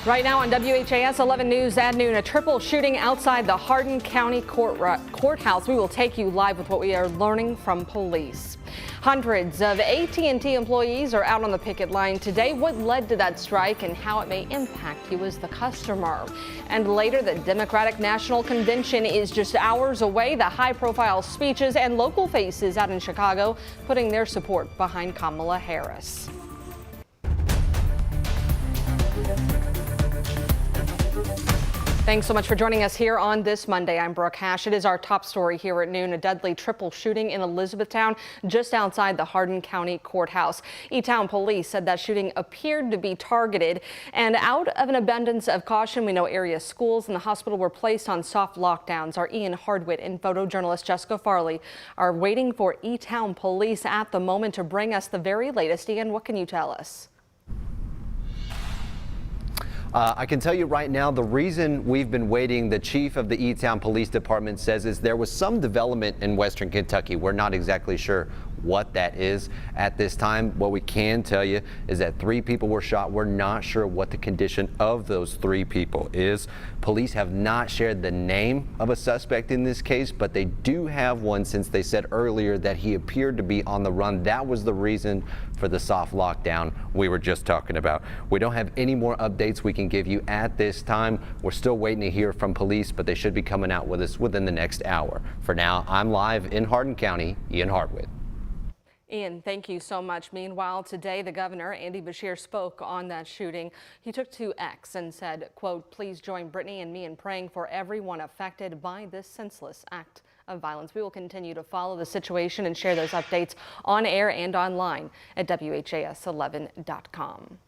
Right now on WHAS 11 News at noon, a triple shooting outside the Hardin County Courthouse. We will take you live with what we are learning from police. Hundreds of AT&T employees are out on the picket line today. What led to that strike and how it may impact you as the customer. And later, the Democratic National Convention is just hours away. The high-profile speeches and local faces out in Chicago putting their support behind Kamala Harris. Thanks so much for joining us here on this Monday. I'm Brooke Hash. It is our top story here at noon. A deadly triple shooting in Elizabethtown, just outside the Hardin County Courthouse. E-Town police said that shooting appeared to be targeted. And out of an abundance of caution, we know area schools and the hospital were placed on soft lockdowns. Our Ian Hardwitt and photojournalist Jessica Farley are waiting for E-Town police at the moment to bring us the very latest. Ian, what can you tell us? I can tell you right now, the reason we've been waiting, the chief of the E-Town Police Department says, is there was some development in Western Kentucky. We're not exactly sure what that is at this time. What we can tell you is that 3 people were shot. We're not sure what the condition of those 3 people is. Police have not shared the name of a suspect in this case, but they do have one since they said earlier that he appeared to be on the run. That was the reason for the soft lockdown we were just talking about. We don't have any more updates we can give you at this time. We're still waiting to hear from police, but they should be coming out with us within the next hour. For now, I'm live in Hardin County, Ian Hardwitt. Ian, thank you so much. Meanwhile, today the governor, Andy Beshear, spoke on that shooting. He took to X and said, quote, "Please join Brittany and me in praying for everyone affected by this senseless act of violence." We will continue to follow the situation and share those updates on air and online at WHAS11.com.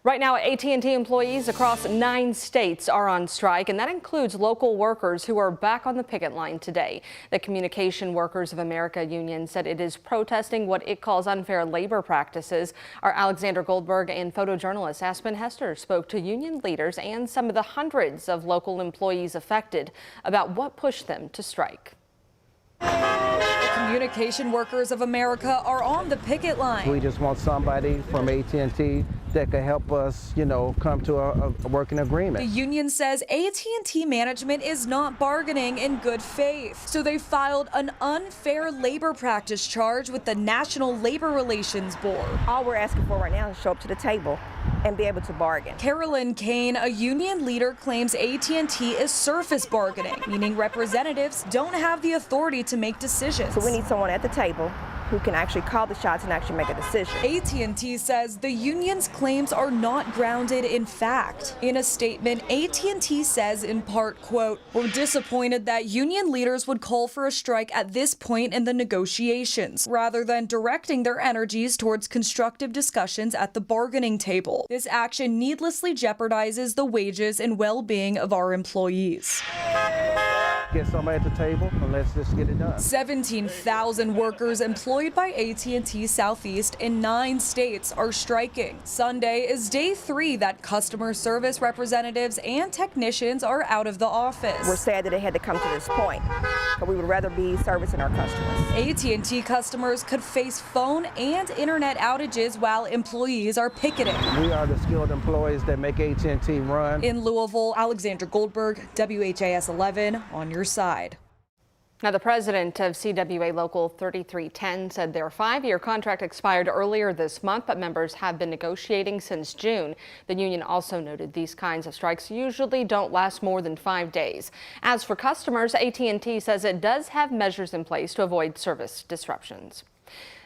Right now, AT&T employees across 9 states are on strike, and that includes local workers who are back on the picket line today. The Communication Workers of America union said it is protesting what it calls unfair labor practices. Our Alexander Goldberg and photojournalist Aspen Hester spoke to union leaders and some of the hundreds of local employees affected about what pushed them to strike. Communication Workers of America are on the picket line. We just want somebody from AT&T that could help us, come to a working agreement. The union says AT&T management is not bargaining in good faith, so they filed an unfair labor practice charge with the National Labor Relations Board. All we're asking for right now is show up to the table and be able to bargain. Carolyn Kane, a union leader, claims AT&T is surface bargaining, meaning representatives don't have the authority to make decisions. So we need someone at the table who can actually call the shots and actually make a decision. AT&T says the union's claims are not grounded in fact. In a statement, AT&T says in part, quote, "We're disappointed that union leaders would call for a strike at this point in the negotiations, rather than directing their energies towards constructive discussions at the bargaining table. This action needlessly jeopardizes the wages and well-being of our employees." Get somebody at the table and let's just get it done. 17,000 workers employed by AT&T Southeast in 9 states are striking. Sunday is day 3 that customer service representatives and technicians are out of the office. We're sad that it had to come to this point, but we would rather be servicing our customers. AT&T customers could face phone and internet outages while employees are picketing. We are the skilled employees that make AT&T run. In Louisville, Alexander Goldberg, WHAS 11 on your side. Now, the president of CWA Local 3310 said their 5-year contract expired earlier this month, but members have been negotiating since June. The union also noted these kinds of strikes usually don't last more than 5 days. As for customers, AT&T says it does have measures in place to avoid service disruptions.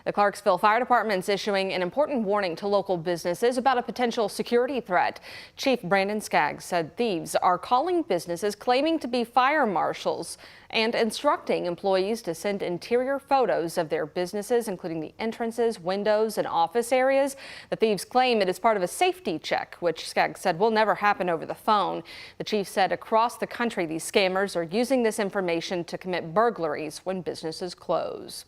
The Clarksville Fire Department is issuing an important warning to local businesses about a potential security threat. Chief Brandon Skaggs said thieves are calling businesses claiming to be fire marshals and instructing employees to send interior photos of their businesses, including the entrances, windows, and office areas. The thieves claim it is part of a safety check, which Skaggs said will never happen over the phone. The chief said across the country, these scammers are using this information to commit burglaries when businesses close.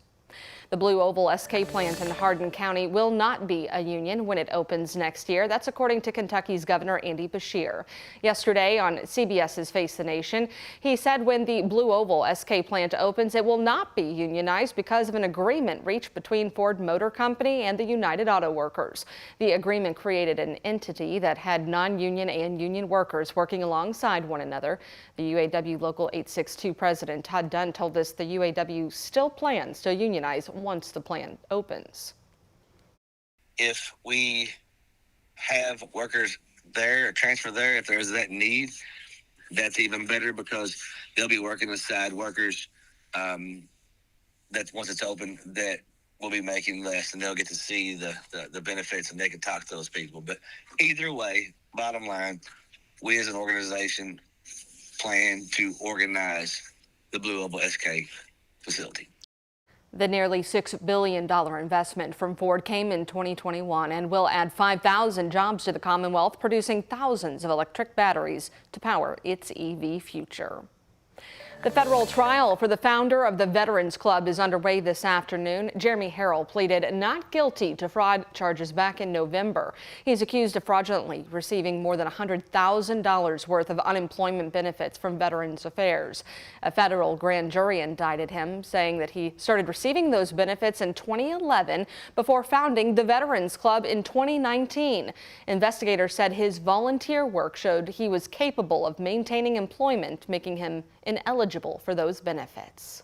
The Blue Oval SK plant in Hardin County will not be a union when it opens next year. That's according to Kentucky's Governor Andy Beshear. Yesterday on CBS's Face the Nation, he said when the Blue Oval SK plant opens, it will not be unionized because of an agreement reached between Ford Motor Company and the United Auto Workers. The agreement created an entity that had non-union and union workers working alongside one another. The UAW Local 862 president Todd Dunn told us the UAW still plans to unionize once the plant opens. If we have workers there or transfer there, if there's that need, that's even better because they'll be working beside workers that once it's open that will be making less, and they'll get to see the benefits, and they can talk to those people. But either way, bottom line, we as an organization plan to organize the Blue Oval SK facility. The nearly $6 billion investment from Ford came in 2021 and will add 5,000 jobs to the Commonwealth, producing thousands of electric batteries to power its EV future. The federal trial for the founder of the Veterans Club is underway this afternoon. Jeremy Harrell pleaded not guilty to fraud charges back in November. He's accused of fraudulently receiving more than $100,000 worth of unemployment benefits from Veterans Affairs. A federal grand jury indicted him, saying that he started receiving those benefits in 2011 before founding the Veterans Club in 2019. Investigators said his volunteer work showed he was capable of maintaining employment, making him ineligible for those benefits.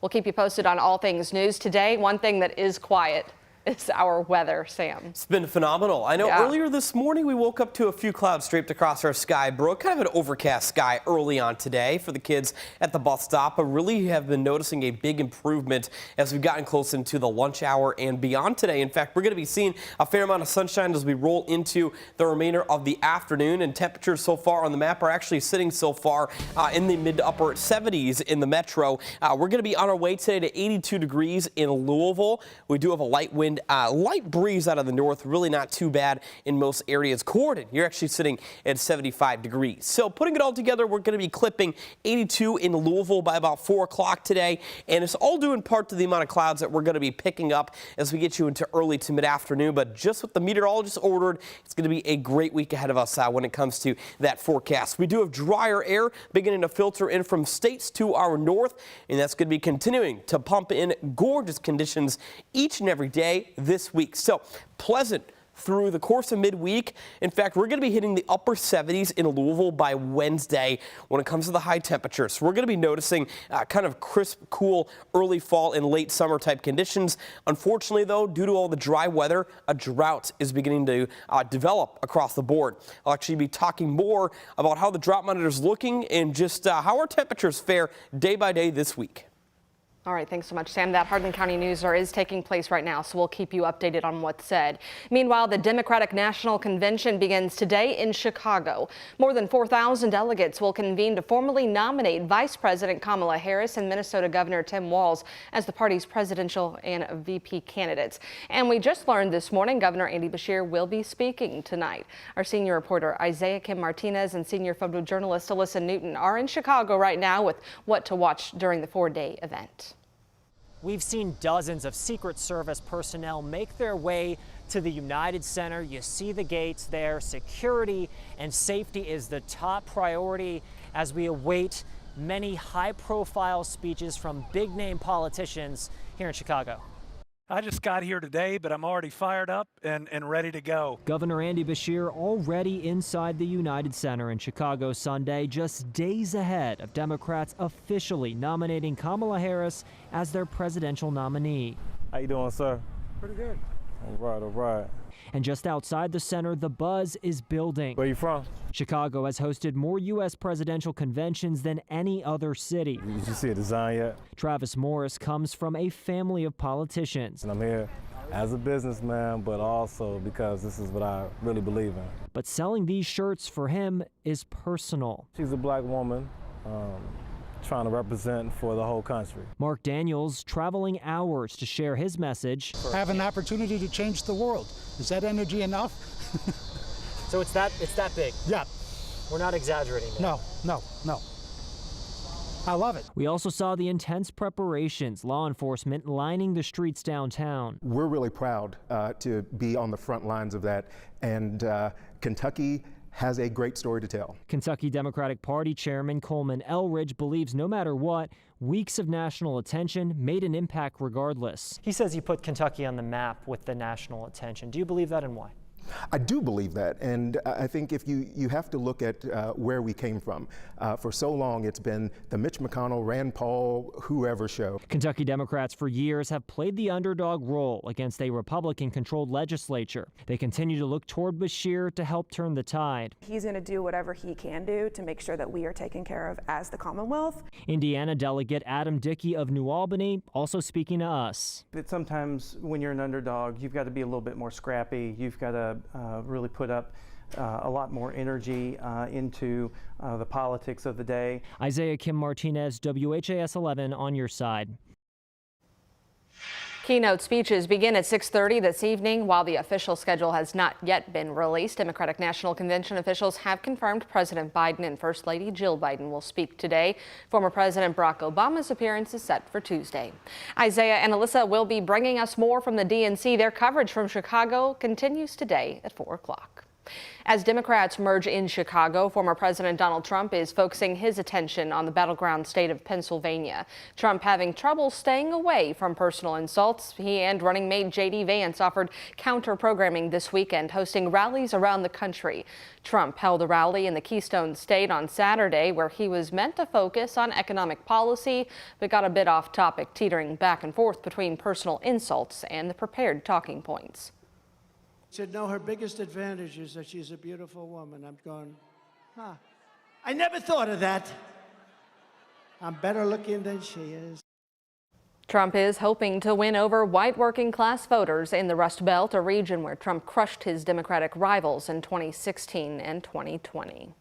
We'll keep you posted on all things news today. One thing that is quiet is our weather, Sam. It's been phenomenal. I know earlier this morning we woke up to a few clouds draped across our sky, Brooke. Kind of an overcast sky early on today for the kids at the bus stop, but really have been noticing a big improvement as we've gotten close into the lunch hour and beyond today. In fact, we're going to be seeing a fair amount of sunshine as we roll into the remainder of the afternoon, and temperatures so far on the map are actually sitting so far in the mid to upper 70s in the metro. We're going to be on our way today to 82 degrees in Louisville. We do have a light wind. Light breeze out of the north, really not too bad in most areas. Gordon, you're actually sitting at 75 degrees. So putting it all together, we're going to be clipping 82 in Louisville by about 4 o'clock today. And it's all due in part to the amount of clouds that we're going to be picking up as we get you into early to mid-afternoon. But just what the meteorologist ordered, it's going to be a great week ahead of us when it comes to that forecast. We do have drier air beginning to filter in from states to our north, and that's going to be continuing to pump in gorgeous conditions each and every day this week. So pleasant through the course of midweek. In fact, we're going to be hitting the upper 70s in Louisville by Wednesday when it comes to the high temperatures. So we're going to be noticing kind of crisp, cool, early fall and late summer type conditions. Unfortunately, though, due to all the dry weather, a drought is beginning to develop across the board. I'll actually be talking more about how the drought monitor is looking and just how our temperatures fare day by day this week. All right, thanks so much, Sam. That Hardin County newshour is taking place right now, so we'll keep you updated on what's said. Meanwhile, the Democratic National Convention begins today in Chicago. More than 4,000 delegates will convene to formally nominate Vice President Kamala Harris and Minnesota Governor Tim Walz as the party's presidential and VP candidates. And we just learned this morning Governor Andy Beshear will be speaking tonight. Our senior reporter Isaiah Kim Martinez and senior photojournalist Alyssa Newton are in Chicago right now with what to watch during the 4-day event. We've seen dozens of Secret Service personnel make their way to the United Center. You see the gates there. Security and safety is the top priority as we await many high-profile speeches from big-name politicians here in Chicago. I just got here today, but I'm already fired up and ready to go. Governor Andy Beshear already inside the United Center in Chicago Sunday, just days ahead of Democrats officially nominating Kamala Harris as their presidential nominee. How you doing, sir? Pretty good. All right. And just outside the center, the buzz is building. Where you from? Chicago has hosted more U.S. presidential conventions than any other city. Did you see a design yet? Travis Morris comes from a family of politicians. And I'm here as a businessman, but also because this is what I really believe in. But selling these shirts for him is personal. She's a black woman trying to represent for the whole country. Mark Daniels traveling hours to share his message. I have an opportunity to change the world. Is that energy enough? So it's that big? Yeah. We're not exaggerating there. No. I love it. We also saw the intense preparations, law enforcement lining the streets downtown. We're really proud to be on the front lines of that, and Kentucky has a great story to tell. Kentucky Democratic Party Chairman Coleman Elridge believes no matter what, weeks of national attention made an impact regardless. He says he put Kentucky on the map with the national attention. Do you believe that, and why? I do believe that, and I think if you have to look at where we came from. For so long, it's been the Mitch McConnell, Rand Paul, whoever show. Kentucky Democrats for years have played the underdog role against a Republican-controlled legislature. They continue to look toward Beshear to help turn the tide. He's going to do whatever he can do to make sure that we are taken care of as the Commonwealth. Indiana Delegate Adam Dickey of New Albany also speaking to us. That sometimes when you're an underdog, you've got to be a little bit more scrappy. You've got to really put up a lot more energy into the politics of the day. Isaiah Kim Martinez, WHAS11 on your side. Keynote speeches begin at 6:30 this evening. While the official schedule has not yet been released, Democratic National Convention officials have confirmed President Biden and First Lady Jill Biden will speak today. Former President Barack Obama's appearance is set for Tuesday. Isaiah and Alyssa will be bringing us more from the DNC. Their coverage from Chicago continues today at 4 o'clock. As Democrats merge in Chicago, former President Donald Trump is focusing his attention on the battleground state of Pennsylvania. Trump having trouble staying away from personal insults. He and running mate J.D. Vance offered counter-programming this weekend, hosting rallies around the country. Trump held a rally in the Keystone State on Saturday where he was meant to focus on economic policy, but got a bit off topic, teetering back and forth between personal insults and the prepared talking points. Said, no, her biggest advantage is that she's a beautiful woman. I'm going, huh. I never thought of that. I'm better looking than she is. Trump is hoping to win over white working class voters in the Rust Belt, a region where Trump crushed his Democratic rivals in 2016 and 2020.